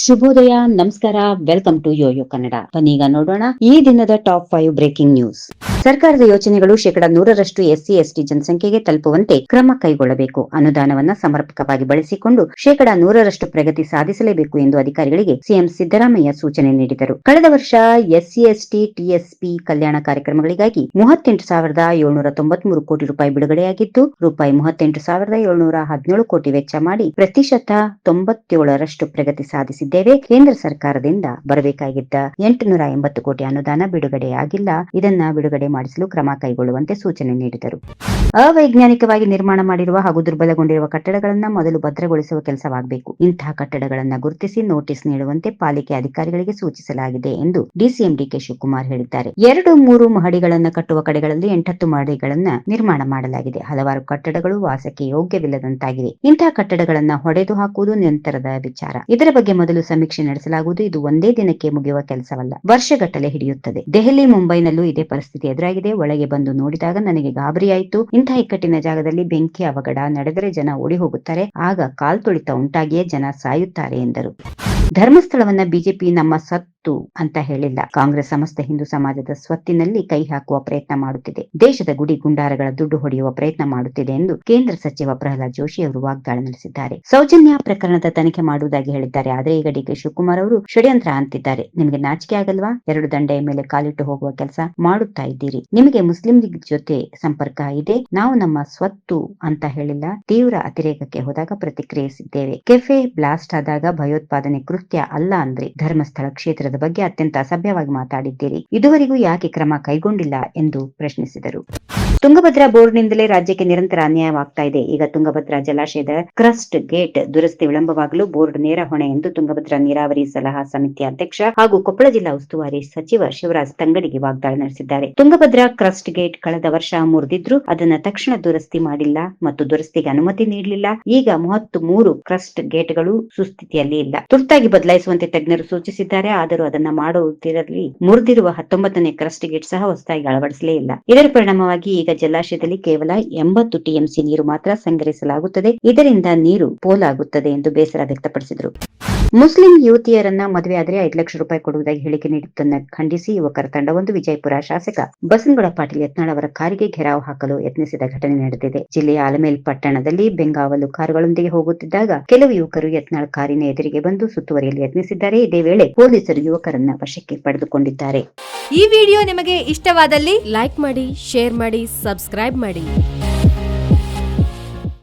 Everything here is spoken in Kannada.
ಶುಭೋದಯ, ನಮಸ್ಕಾರ, ವೆಲ್ಕಮ್ ಟು ಯೋಯೋ ಕನ್ನಡ. ಬನ್ನೀಗ ನೋಡೋಣ ಈ ದಿನದ ಟಾಪ್ 5 ಬ್ರೇಕಿಂಗ್ ನ್ಯೂಸ್. ಸರ್ಕಾರದ ಯೋಜನೆಗಳು 100% ಎಸ್ಸಿ ಎಸ್ಟಿ ಜನಸಂಖ್ಯೆಗೆ ತಲುಪುವಂತೆ ಕ್ರಮ ಕೈಗೊಳ್ಳಬೇಕು. ಅನುದಾನವನ್ನ ಸಮರ್ಪಕವಾಗಿ ಬಳಸಿಕೊಂಡು 100% ಪ್ರಗತಿ ಸಾಧಿಸಲೇಬೇಕು ಎಂದು ಅಧಿಕಾರಿಗಳಿಗೆ ಸಿಎಂ ಸಿದ್ದರಾಮಯ್ಯ ಸೂಚನೆ ನೀಡಿದರು. ಕಳೆದ ವರ್ಷ ಎಸ್ಸಿ ಎಸ್ಟಿ ಟಿಎಸ್ಪಿ ಕಲ್ಯಾಣ ಕಾರ್ಯಕ್ರಮಗಳಿಗಾಗಿ 38,793 ಕೋಟಿ ರೂಪಾಯಿ ಬಿಡುಗಡೆಯಾಗಿದ್ದು, ರೂಪಾಯಿ 38,717 ಕೋಟಿ ವೆಚ್ಚ ಮಾಡಿ ಪ್ರತಿಶತ 97% ಪ್ರಗತಿ ಸಾಧಿಸಿದ್ದೇವೆ. ಕೇಂದ್ರ ಸರ್ಕಾರದಿಂದ ಬರಬೇಕಾಗಿದ್ದ 880 ಕೋಟಿ ಅನುದಾನ ಬಿಡುಗಡೆಯಾಗಿಲ್ಲ. ಇದನ್ನ ಬಿಡುಗಡೆ ಮಾಡಿಸಲು ಕ್ರಮ ಕೈಗೊಳ್ಳುವಂತೆ ಸೂಚನೆ ನೀಡಿದರು. ಅವೈಜ್ಞಾನಿಕವಾಗಿ ನಿರ್ಮಾಣ ಮಾಡಿರುವ ಹಾಗೂ ದುರ್ಬಲಗೊಂಡಿರುವ ಕಟ್ಟಡಗಳನ್ನು ಮೊದಲು ಭದ್ರಗೊಳಿಸುವ ಕೆಲಸವಾಗಬೇಕು. ಇಂತಹ ಕಟ್ಟಡಗಳನ್ನು ಗುರುತಿಸಿ ನೋಟಿಸ್ ನೀಡುವಂತೆ ಪಾಲಿಕೆ ಅಧಿಕಾರಿಗಳಿಗೆ ಸೂಚಿಸಲಾಗಿದೆ ಎಂದು ಡಿಸಿಎಂ ಡಿಕೆ ಶಿವಕುಮಾರ್ ಹೇಳಿದ್ದಾರೆ. 2-3 ಮಹಡಿಗಳನ್ನು ಕಟ್ಟುವ ಕಡೆಗಳಲ್ಲಿ 8-10 ಮಹಡಿಗಳನ್ನು ನಿರ್ಮಾಣ ಮಾಡಲಾಗಿದೆ. ಹಲವಾರು ಕಟ್ಟಡಗಳು ವಾಸಕ್ಕೆ ಯೋಗ್ಯವಿಲ್ಲದಂತಾಗಿವೆ. ಇಂತಹ ಕಟ್ಟಡಗಳನ್ನು ಹೊಡೆದು ಹಾಕುವುದು ನಂತರದ ವಿಚಾರ. ಇದರ ಬಗ್ಗೆ ಮೊದಲು ಸಮೀಕ್ಷೆ ನಡೆಸಲಾಗುವುದು. ಇದು ಒಂದೇ ದಿನಕ್ಕೆ ಮುಗಿಯುವ ಕೆಲಸವಲ್ಲ, ವರ್ಷಗಟ್ಟಲೆ ಹಿಡಿಯುತ್ತದೆ. ದೆಹಲಿ, ಮುಂಬೈನಲ್ಲೂ ಇದೇ ಪರಿಸ್ಥಿತಿ ಎದುರಾಗಿದೆ. ಒಳಗೆ ಬಂದು ನೋಡಿದಾಗ ನನಗೆ ಗಾಬರಿಯಾಯಿತು. ಇಂತಹ ಇಕ್ಕಟ್ಟಿನ ಜಾಗದಲ್ಲಿ ಬೆಂಕಿ ಅವಘಡ ನಡೆದರೆ ಜನ ಓಡಿ ಹೋಗುತ್ತಾರೆ. ಆಗ ಕಾಲ್ತುಳಿತ ಉಂಟಾಗಿಯೇ ಜನ ಸಾಯುತ್ತಾರೆ ಎಂದರು. ಧರ್ಮಸ್ಥಳವನ್ನ ಬಿಜೆಪಿ ನಮ್ಮ ಸತ್ತು ಅಂತ ಹೇಳಿಲ್ಲ. ಕಾಂಗ್ರೆಸ್ ಸಮಸ್ತ ಹಿಂದೂ ಸಮಾಜದ ಸ್ವತ್ತಿನಲ್ಲಿ ಕೈ ಹಾಕುವ ಪ್ರಯತ್ನ ಮಾಡುತ್ತಿದೆ. ದೇಶದ ಗುಡಿ ಗುಂಡಾರಗಳ ದುಡ್ಡು ಹೊಡೆಯುವ ಪ್ರಯತ್ನ ಮಾಡುತ್ತಿದೆ ಎಂದು ಕೇಂದ್ರ ಸಚಿವ ಪ್ರಹ್ಲಾದ್ ಜೋಶಿ ಅವರು ವಾಗ್ದಾಳಿ ನಡೆಸಿದ್ದಾರೆ. ಸೌಜನ್ಯ ಪ್ರಕರಣದ ತನಿಖೆ ಮಾಡುವುದಾಗಿ ಹೇಳಿದ್ದಾರೆ. ಆದರೆ ಈಗ ಡಿಕೆ ಶಿವಕುಮಾರ್ ಅವರು ಷಡ್ಯಂತ್ರ ಅಂತಿದ್ದಾರೆ. ನಿಮಗೆ ನಾಚಿಕೆ ಆಗಲ್ವಾ? 2 ದಂಡೆಯ ಮೇಲೆ ಕಾಲಿಟ್ಟು ಹೋಗುವ ಕೆಲಸ ಮಾಡುತ್ತಾ ಇದ್ದೀರಿ. ನಿಮಗೆ ಮುಸ್ಲಿಂ ಲೀಗ್ ಜೊತೆ ಸಂಪರ್ಕ ಇದೆ. ನಾವು ನಮ್ಮ ಸ್ವತ್ತು ಅಂತ ಹೇಳಿಲ್ಲ. ತೀವ್ರ ಅತಿರೇಕಕ್ಕೆ ಹೋದಾಗ ಪ್ರತಿಕ್ರಿಯಿಸಿದ್ದೇವೆ. ಕೆಫೆ ಬ್ಲಾಸ್ಟ್ ಆದಾಗ ಭಯೋತ್ಪಾದನೆ ಕೃತ್ಯ ಅಲ್ಲ ಅಂದ್ರೆ ಧರ್ಮಸ್ಥಳ ಕ್ಷೇತ್ರದ ಬಗ್ಗೆ ಅತ್ಯಂತ ಅಸಭ್ಯವಾಗಿ ಮಾತಾಡಿದ್ದೀರಿ. ಇದುವರೆಗೂ ಯಾಕೆ ಕ್ರಮ ಕೈಗೊಂಡಿಲ್ಲ ಎಂದು ಪ್ರಶ್ನಿಸಿದರು. ತುಂಗಭದ್ರಾ ಬೋರ್ಡ್ನಿಂದಲೇ ರಾಜ್ಯಕ್ಕೆ ನಿರಂತರ ಅನ್ಯಾಯವಾಗ್ತಾ ಇದೆ. ಈಗ ತುಂಗಭದ್ರಾ ಜಲಾಶಯದ ಕ್ರಸ್ಟ್ ಗೇಟ್ ದುರಸ್ತಿ ವಿಳಂಬವಾಗಲು ಬೋರ್ಡ್ ನೇರ ಹೊಣೆ ಎಂದು ತುಂಗಭದ್ರಾ ನೀರಾವರಿ ಸಲಹಾ ಸಮಿತಿ ಅಧ್ಯಕ್ಷ ಹಾಗೂ ಕೊಪ್ಪಳ ಜಿಲ್ಲಾ ಉಸ್ತುವಾರಿ ಸಚಿವ ಶಿವರಾಜ್ ತಂಗಡಿಗೆ ವಾಗ್ದಾಳಿ ನಡೆಸಿದ್ದಾರೆ. ತುಂಗಭದ್ರಾ ಕ್ರಸ್ಟ್ ಗೇಟ್ ಕಳೆದ ವರ್ಷ ಮುರಿದಿದ್ರು, ಅದನ್ನ ತಕ್ಷಣ ದುರಸ್ತಿ ಮಾಡಿಲ್ಲ ಮತ್ತು ದುರಸ್ತಿಗೆ ಅನುಮತಿ ನೀಡಲಿಲ್ಲ. ಈಗ 33 ಕ್ರಸ್ಟ್ ಗೇಟ್ಗಳು ಸುಸ್ಥಿತಿಯಲ್ಲಿ ಇಲ್ಲ. ತುರ್ತಾಗಿ ಬದಲಾಯಿಸುವಂತೆ ತಜ್ಞರು ಸೂಚಿಸಿದ್ದಾರೆ. ಆದರೂ ಅದನ್ನ ಮಾಡುವುದರಲ್ಲಿ ಮುರಿದಿರುವ 19ನೇ ಕ್ರಸ್ಟ್ ಗೇಟ್ ಸಹ ಹೊಸದಾಗಿ ಅಳವಡಿಸಲೇ ಇಲ್ಲ. ಇದರ ಪರಿಣಾಮವಾಗಿ ಈಗ ಜಲಾಶಯದಲ್ಲಿ ಕೇವಲ 80 ಟಿಎಂಸಿ ನೀರು ಮಾತ್ರ ಸಂಗ್ರಹಿಸಲಾಗುತ್ತದೆ. ಇದರಿಂದ ನೀರು ಪೋಲಾಗುತ್ತದೆ ಎಂದು ಬೇಸರ ವ್ಯಕ್ತಪಡಿಸಿದರು. ಮುಸ್ಲಿಂ ಯುವತಿಯರನ್ನ ಮದುವೆಯಾದರೆ 5 ಲಕ್ಷ ರೂಪಾಯಿ ಕೊಡುವುದಾಗಿ ಹೇಳಿಕೆ ನೀಡಿದ್ದನ್ನು ಖಂಡಿಸಿ ಯುವಕರ ತಂಡವೊಂದು ವಿಜಯಪುರ ಶಾಸಕ ಬಸನಗೌಡ ಪಾಟೀಲ್ ಯತ್ನಾಳ್ ಅವರ ಕಾರಿಗೆ ಘೆರಾವ್ ಹಾಕಲು ಯತ್ನಿಸಿದ ಘಟನೆ ನಡೆದಿದೆ. ಜಿಲ್ಲೆಯ ಆಲಮೇಲ್ ಪಟ್ಟಣದಲ್ಲಿ ಬೆಂಗಾವಲು ಕಾರುಗಳೊಂದಿಗೆ ಹೋಗುತ್ತಿದ್ದಾಗ ಕೆಲವು ಯುವಕರು ಯತ್ನಾಳ್ ಕಾರಿನ ಎದುರಿಗೆ ಬಂದು ಸುತ್ತುವರಿಯಲು ಯತ್ನಿಸಿದ್ದಾರೆ. ಇದೇ ವೇಳೆ ಪೊಲೀಸರು ಯುವಕರನ್ನ ವಶಕ್ಕೆ ಪಡೆದುಕೊಂಡಿದ್ದಾರೆ. ಈ ವಿಡಿಯೋ ನಿಮಗೆ ಇಷ್ಟವಾದಲ್ಲಿ ಲೈಕ್ ಮಾಡಿ, ಶೇರ್ ಮಾಡಿ, ಸಬ್ಸ್ಕ್ರೈಬ್ ಮಾಡಿ.